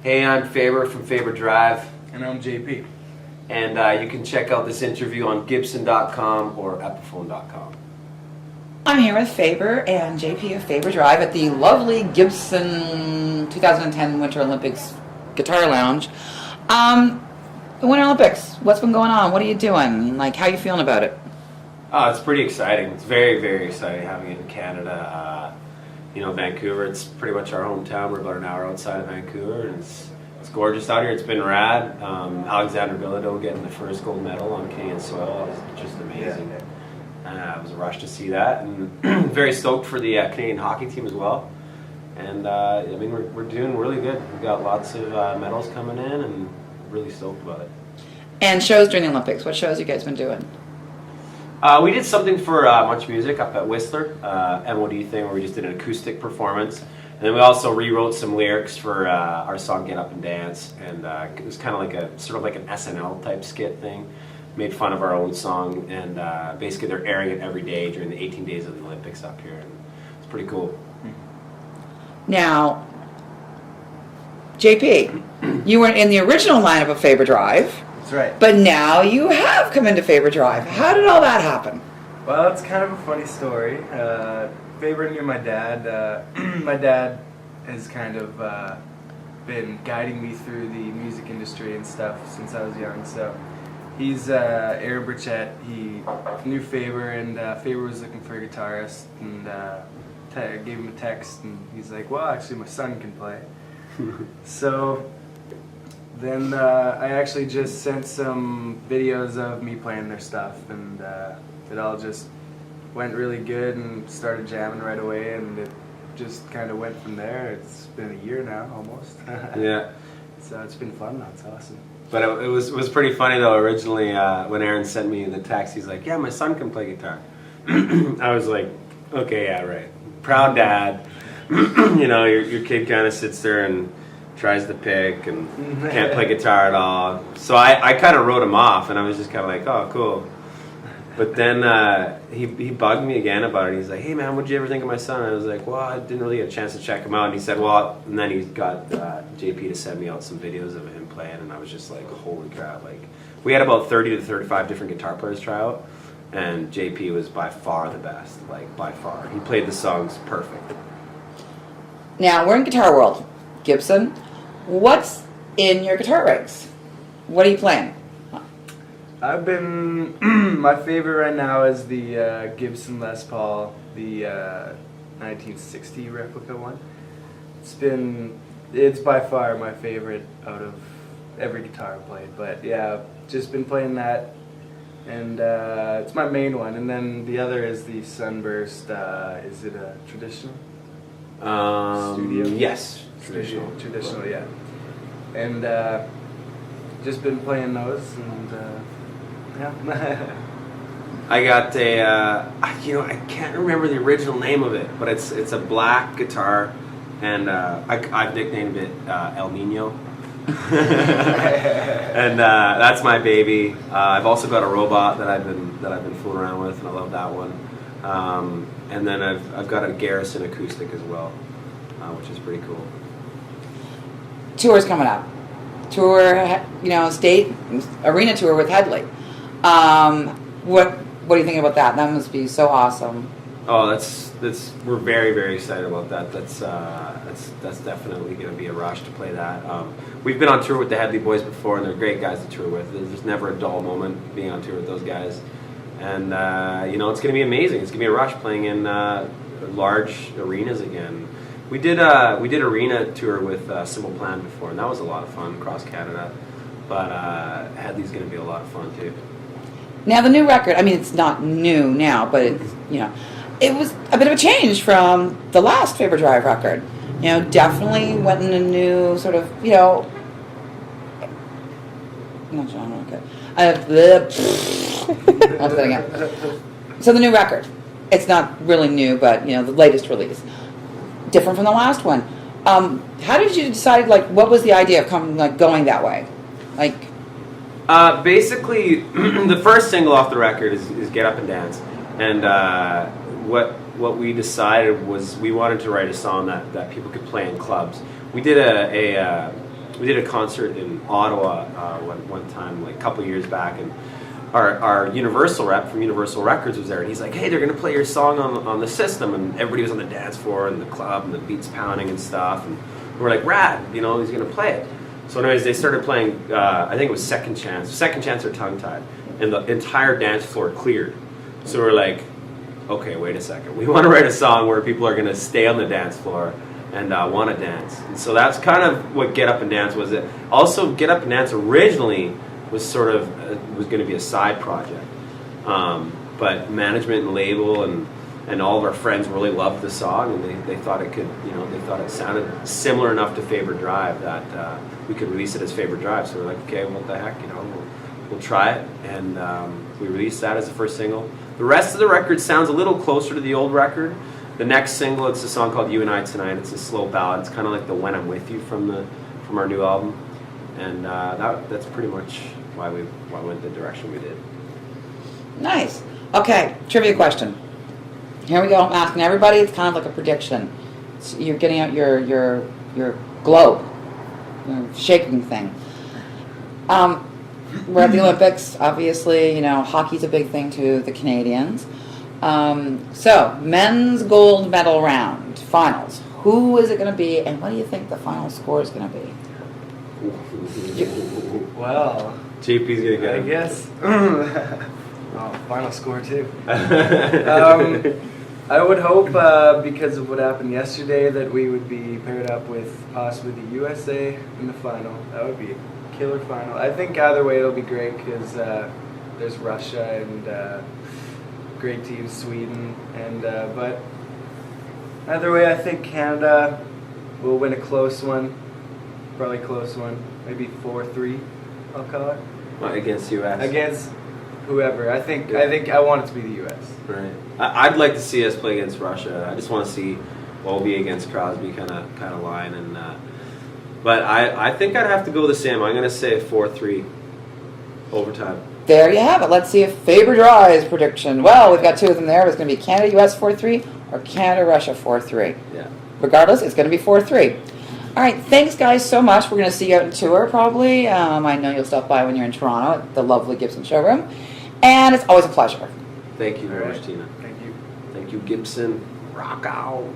Hey, I'm Faber from Faber Drive. And I'm JP. And you can check out this interview on Gibson.com or Epiphone.com. I'm here with Faber and JP of Faber Drive at the lovely Gibson 2010 Winter Olympics Guitar Lounge. The Winter Olympics, what's been going on? What are you doing? Like, how are you feeling about it? Oh, it's pretty exciting. It's very, very exciting having it in Canada. Vancouver, it's pretty much our hometown. We're about an hour outside of Vancouver, and it's gorgeous out here. It's been rad. Alexander Bilodeau getting the first gold medal on Canadian soil is just amazing. Yeah. It was a rush to see that, and very stoked for the Canadian hockey team as well. And we're doing really good. We've got lots of medals coming in, and really stoked about it. And shows during the Olympics. What shows you guys been doing? We did something for Much Music up at Whistler, MOD thing, where we just did an acoustic performance. And then we also rewrote some lyrics for our song Get Up and Dance. And it was kind of like an SNL type skit thing. Made fun of our own song, and basically they're airing it every day during the 18 days of the Olympics up here. And it's pretty cool. Now, JP, you were in the original lineup of Faber Drive. That's right. But now you have come into Faber Drive. How did all that happen? Well, it's kind of a funny story. Faber knew my dad. My dad has kind of been guiding me through the music industry and stuff since I was young. So he's Aaron Burchett. He knew Faber, and Faber was looking for a guitarist. And I gave him a text, and he's like, "Well, actually, my son can play." So then I actually just sent some videos of me playing their stuff, and it all just went really good and started jamming right away, and it just kind of went from there. It's been a year now, almost. Yeah. So it's been fun now. It's awesome. But it was pretty funny though. Originally, when Aaron sent me the text, he's like, "Yeah, my son can play guitar." I was like, "Okay, yeah, right." Proud dad. Your kid kind of sits there and tries to pick and can't play guitar at all. So I kind of wrote him off, and I was just kind of like, "Oh, cool." But then he bugged me again about it. He's like, "Hey man, what'd you ever think of my son?" I was like, "Well, I didn't really get a chance to check him out." And he said, "Well," and then he got JP to send me out some videos of him playing, and I was just like, "Holy crap!" Like, we had about 30 to 35 different guitar players try out, and JP was by far the best. Like, by far, he played the songs perfect. Now, we're in Guitar World. Gibson, what's in your guitar rigs? What are you playing? I've been my favorite right now is the Gibson Les Paul, the 1960 replica one. It's by far my favorite out of every guitar I've played. But yeah, just been playing that, and it's my main one. And then the other is the Sunburst. Is it a traditional? Studio? Yes, traditional. Traditional, yeah. And just been playing those, and yeah. I got I can't remember the original name of it, but it's a black guitar, and I've nicknamed it El Nino. And that's my baby. I've also got a robot that I've been fooling around with, and I love that one. And then I've got a Garrison acoustic as well, which is pretty cool. Tour's coming up. Tour, state arena tour with Headley. What do you think about that? That must be so awesome. Oh, we're very, very excited about that. That's definitely going to be a rush to play that. We've been on tour with the Headley boys before, and they're great guys to tour with. There's never a dull moment being on tour with those guys, and it's going to be amazing. It's going to be a rush playing in large arenas again. We did arena tour with Simple Plan before, and that was a lot of fun across Canada. But Headley's going to be a lot of fun too. Now the new record, I mean, it's not new now, but it's, it was a bit of a change from the last Faber Drive record. Definitely went in a new sort of, not genre, okay. I'll say it again. So the new record, it's not really new, but, the latest release. Different from the last one. How did you decide, what was the idea of going that way? Basically, the first single off the record is Get Up and Dance. And what we decided was we wanted to write a song that people could play in clubs. We did we did a concert in Ottawa one time, like a couple years back, and our Universal rep from Universal Records was there, and he's like, hey, they're going to play your song on the system, and everybody was on the dance floor and the club and the beats pounding and stuff, and we're like, rad, you know, he's going to play it. So anyways, they started playing, I think it was Second Chance or Tongue Tied, and the entire dance floor cleared. So we're like, okay, wait a second, we want to write a song where people are going to stay on the dance floor and want to dance. And so that's kind of what Get Up and Dance was. It also, Get Up and Dance originally was sort of was going to be a side project, but management and label and all of our friends really loved the song, and they thought it could, you know, they thought it sounded similar enough to Faber Drive that we could release it as Faber Drive. So we're like, okay, what the heck, you know, we'll try it, and we released that as the first single. The rest of the record sounds a little closer to the old record. The next single, it's a song called You and I Tonight. It's a slow ballad. It's kind of like the When I'm With You from our new album, and that's pretty much why we went the direction we did. Nice. Okay, trivia question. Here we go. I'm asking everybody. It's kind of like a prediction. So you're getting out your globe, your shaking thing. We're at the Olympics. Obviously, you know, hockey's a big thing to the Canadians. So, men's gold medal round, finals. Who is it going to be, and what do you think the final score is going to be? Well, JP's gonna get I it. guess. Final score too. I would hope, because of what happened yesterday, that we would be paired up with possibly the USA in the final. That would be a killer final. I think either way it'll be great because there's Russia and great team Sweden, and but either way I think Canada will win a close one, probably close one, maybe 4-3. I'll call it. Against US. Against whoever. I think I want it to be the US. Right. I'd like to see us play against Russia. I just want to see Obi against Crosby kind of line, and but I think I'd have to go the same. I'm going to say 4-3 overtime. There you have it. Let's see if Faber Drive's prediction. Well, we've got two of them there. It's going to be Canada-US 4-3 or Canada-Russia 4-3. Yeah. Regardless, it's going to be 4-3. All right, thanks, guys, so much. We're going to see you out on tour, probably. I know you'll stop by when you're in Toronto at the lovely Gibson showroom. And it's always a pleasure. Thank you very much, Tina. Thank you. Thank you, Gibson. Rock out.